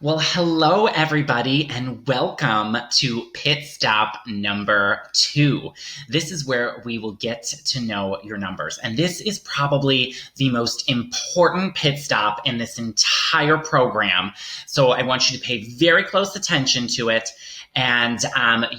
Well, hello, everybody, and welcome to Pit Stop number 2. This is where we will get to know your numbers. And this is probably the most important pit stop in this entire program. So I want you to pay very close attention to it. And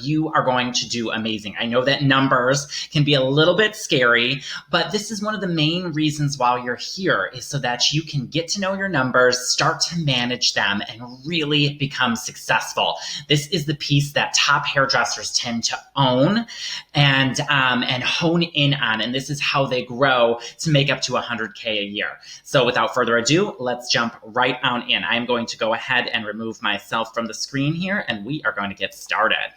you are going to do amazing. I know that numbers can be a little bit scary, but this is one of the main reasons why you're here is so that you can get to know your numbers, start to manage them, and really become successful. This is the piece that top hairdressers tend to own and hone in on, and this is how they grow to make up to 100K a year. So without further ado, let's jump right on in. I'm going to go ahead and remove myself from the screen here, and we are going to get started.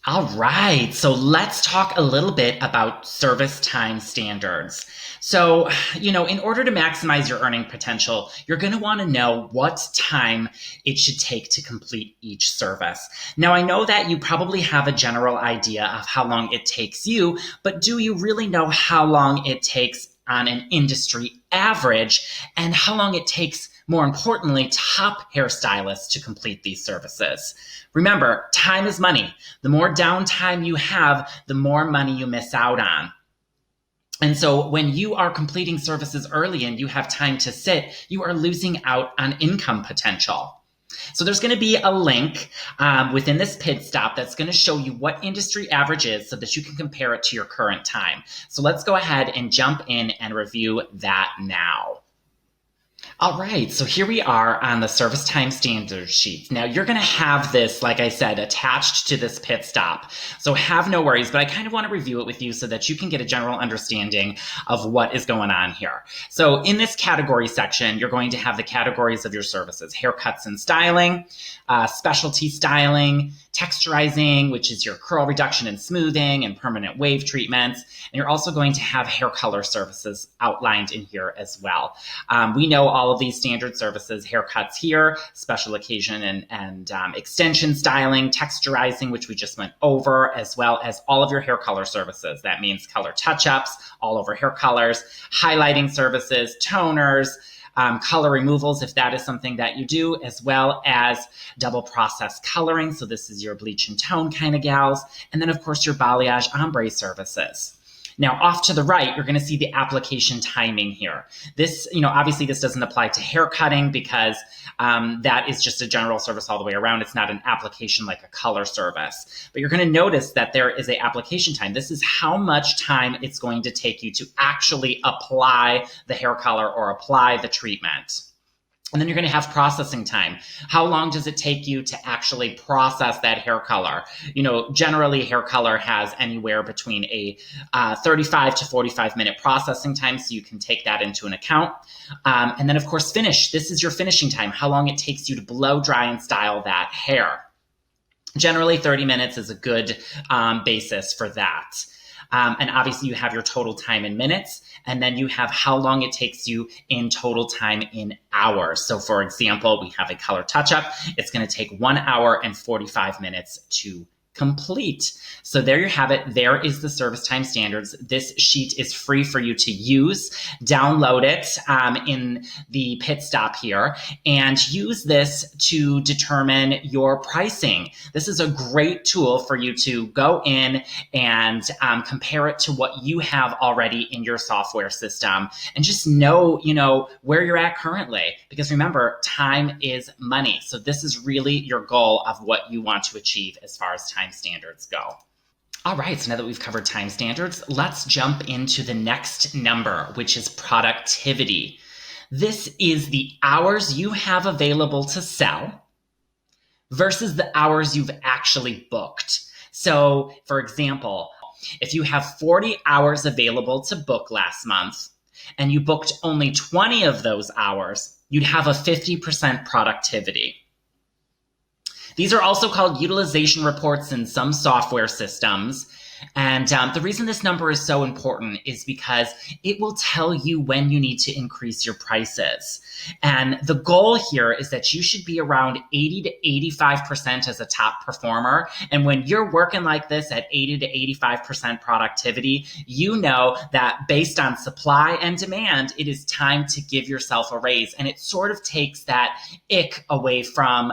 All right, so let's talk a little bit about service time standards. So, in order to maximize your earning potential, you're going to want to know what time it should take to complete each service. Now, I know that you probably have a general idea of how long it takes you, but do you really know how long it takes on an industry average and how long it takes, more importantly, top hairstylists to complete these services? Remember, time is money. The more downtime you have, the more money you miss out on. And so when you are completing services early and you have time to sit, you are losing out on income potential. So there's going to be a link within this pit stop that's going to show you what industry average is so that you can compare it to your current time. So let's go ahead and jump in and review that now. All right, so here we are on the service time standard sheet. Now you're going to have this, like I said, attached to this pit stop. So have no worries, but I kind of want to review it with you so that you can get a general understanding of what is going on here. So in this category section, you're going to have the categories of your services: haircuts and styling, specialty styling, texturizing, which is your curl reduction and smoothing, and permanent wave treatments. And you're also going to have hair color services outlined in here as well. We know all of these standard services: haircuts here, special occasion and extension styling, texturizing, which we just went over, as well as all of your hair color services. That means color touch-ups, all over hair colors, highlighting services, toners, color removals, if that is something that you do, as well as double process coloring. So this is your bleach and tone kind of gals. And then, of course, your balayage ombre services. Now, off to the right, you're going to see the application timing here. This, obviously this doesn't apply to hair cutting because that is just a general service all the way around. It's not an application like a color service. But you're going to notice that there is an application time. This is how much time it's going to take you to actually apply the hair color or apply the treatment. And then you're going to have processing time. How long does it take you to actually process that hair color? Generally hair color has anywhere between a 35 to 45 minute processing time, so you can take that into an account. And then, of course, finish. This is your finishing time, how long it takes you to blow dry and style that hair. Generally, 30 minutes is a good basis for that. And obviously you have your total time in minutes, and then you have how long it takes you in total time in hours. So for example, we have a color touch-up. It's going to take 1 hour and 45 minutes to complete. So there you have it. There is the service time standards. This sheet is free for you to use. Download it in the pit stop here and use this to determine your pricing. This is a great tool for you to go in and compare it to what you have already in your software system and just know, where you're at currently. Because remember, time is money. So this is really your goal of what you want to achieve as far as time standards go. All right, so now that we've covered time standards, let's jump into the next number, which is productivity. This is the hours you have available to sell versus the hours you've actually booked. So, for example, if you have 40 hours available to book last month and you booked only 20 of those hours, you'd have a 50% productivity. These are also called utilization reports in some software systems. And the reason this number is so important is because it will tell you when you need to increase your prices. And the goal here is that you should be around 80 to 85% as a top performer. And when you're working like this at 80 to 85% productivity, you know that based on supply and demand, it is time to give yourself a raise. And it sort of takes that ick away from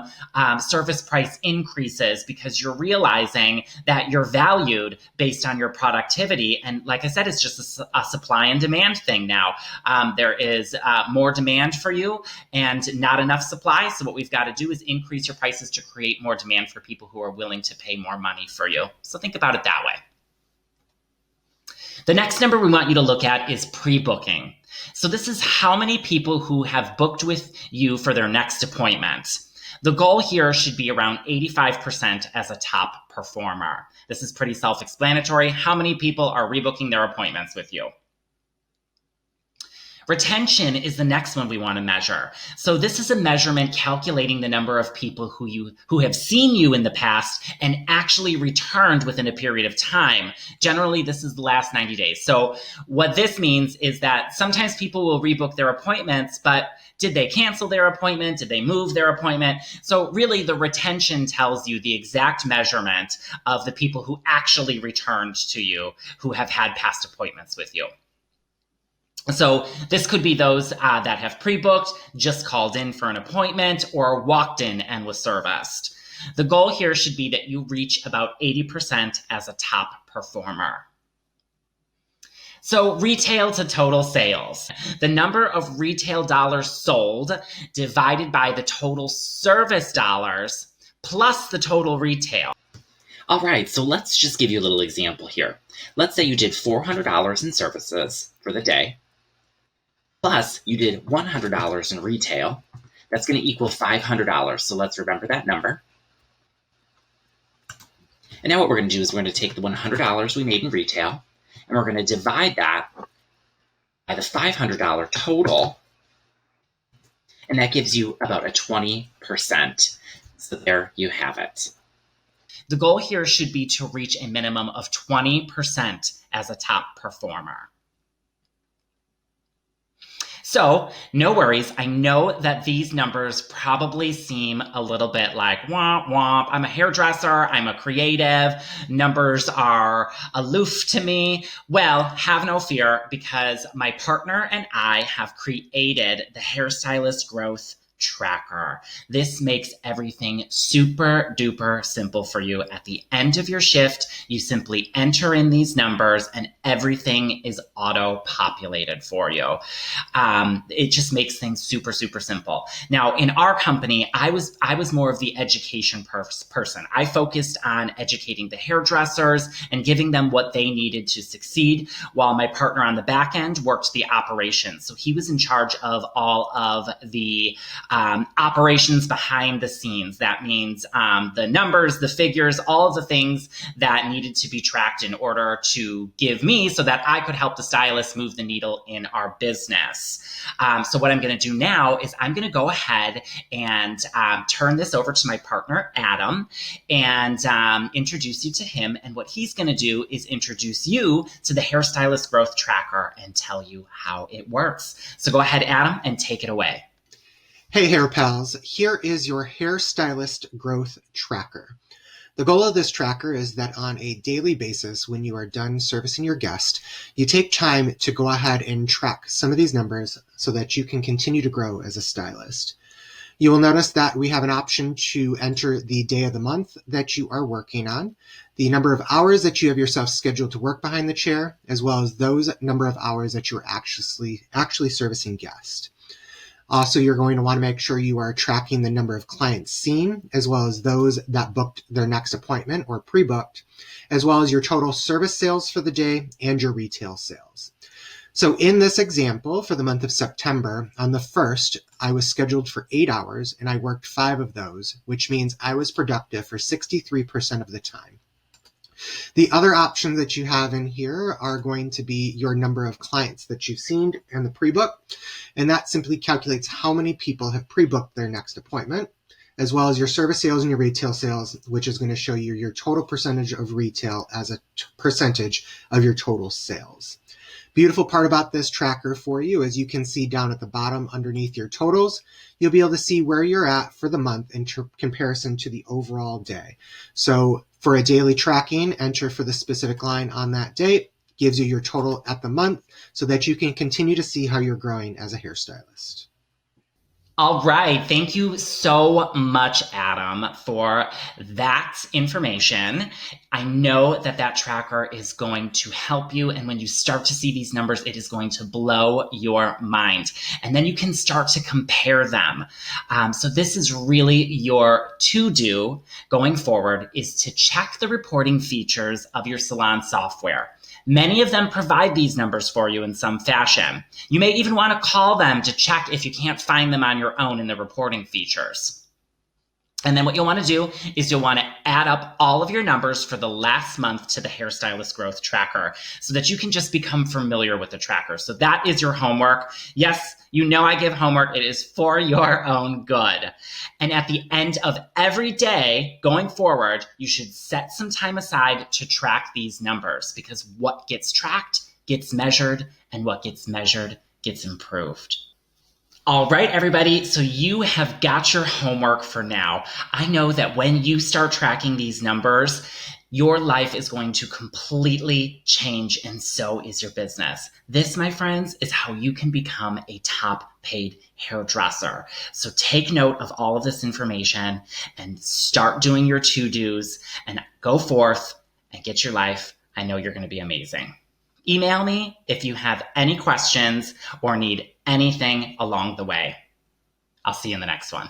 service price increases, because you're realizing that you're valued based on your productivity. And like I said, it's just a supply and demand thing now. There is more demand for you and not enough supply. So what we've got to do is increase your prices to create more demand for people who are willing to pay more money for you. So think about it that way. The next number we want you to look at is pre-booking. So this is how many people who have booked with you for their next appointment. The goal here should be around 85% as a top performer. This is pretty self-explanatory. How many people are rebooking their appointments with you? Retention is the next one we want to measure. So this is a measurement calculating the number of people who have seen you in the past and actually returned within a period of time. Generally, this is the last 90 days. So what this means is that sometimes people will rebook their appointments, but did they cancel their appointment? Did they move their appointment? So really, the retention tells you the exact measurement of the people who actually returned to you, who have had past appointments with you. So this could be those that have pre-booked, just called in for an appointment, or walked in and was serviced. The goal here should be that you reach about 80% as a top performer. So retail to total sales, the number of retail dollars sold divided by the total service dollars plus the total retail. All right, so let's just give you a little example here. Let's say you did $400 in services for the day, plus you did $100 in retail. That's going to equal $500. So let's remember that number. And now what we're going to do is we're going to take the $100 we made in retail, and we're going to divide that by the $500 total. And that gives you about a 20%. So there you have it. The goal here should be to reach a minimum of 20% as a top performer. So no worries. I know that these numbers probably seem a little bit like womp womp. I'm a hairdresser. I'm a creative. Numbers are aloof to me. Well, have no fear, because my partner and I have created the Hairstylist Growth Tracker. This makes everything super duper simple for you. At the end of your shift, you simply enter in these numbers and everything is auto populated for you. It just makes things super, super simple. Now, in our company, I was more of the education person. I focused on educating the hairdressers and giving them what they needed to succeed, while my partner on the back end worked the operations. So he was in charge of all of the operations behind the scenes. That means the numbers, the figures, all of the things that needed to be tracked in order to give me so that I could help the stylist move the needle in our business. So what I'm going to do now is I'm going to go ahead and turn this over to my partner, Adam, and introduce you to him. And what he's going to do is introduce you to the Hairstylist Growth Tracker and tell you how it works. So go ahead, Adam, and take it away. Hey Hair Pals, here is your Hairstylist Growth Tracker. The goal of this tracker is that on a daily basis, when you are done servicing your guest, you take time to go ahead and track some of these numbers so that you can continue to grow as a stylist. You will notice that we have an option to enter the day of the month that you are working on, the number of hours that you have yourself scheduled to work behind the chair, as well as those number of hours that you're actually servicing guests. Also, you're going to want to make sure you are tracking the number of clients seen, as well as those that booked their next appointment or pre-booked, as well as your total service sales for the day and your retail sales. So in this example, for the month of September, on the 1st, I was scheduled for 8 hours and I worked 5 of those, which means I was productive for 63% of the time. The other options that you have in here are going to be your number of clients that you've seen in the pre-book, and that simply calculates how many people have pre-booked their next appointment, as well as your service sales and your retail sales, which is going to show you your total percentage of retail as a percentage of your total sales. Beautiful part about this tracker for you is you can see down at the bottom underneath your totals, you'll be able to see where you're at for the month in comparison to the overall day. So for a daily tracking, enter for the specific line on that date, gives you your total at the month so that you can continue to see how you're growing as a hairstylist. All right. Thank you so much, Adam, for that information. I know that that tracker is going to help you. And when you start to see these numbers, it is going to blow your mind. And then you can start to compare them. So this is really your to-do going forward, is to check the reporting features of your salon software. Many of them provide these numbers for you in some fashion. You may even want to call them to check if you can't find them on your own in the reporting features. And then what you'll want to do is you'll want to add up all of your numbers for the last month to the Hairstylist Growth Tracker so that you can just become familiar with the tracker. So that is your homework. Yes, you know I give homework. It is for your own good. And at the end of every day going forward, you should set some time aside to track these numbers, because what gets tracked gets measured, and what gets measured gets improved. All right, everybody. So you have got your homework for now. I know that when you start tracking these numbers, your life is going to completely change, and so is your business. This, my friends, is how you can become a top paid hairdresser. So take note of all of this information and start doing your to-dos and go forth and get your life. I know you're going to be amazing. Email me if you have any questions or need anything along the way. I'll see you in the next one.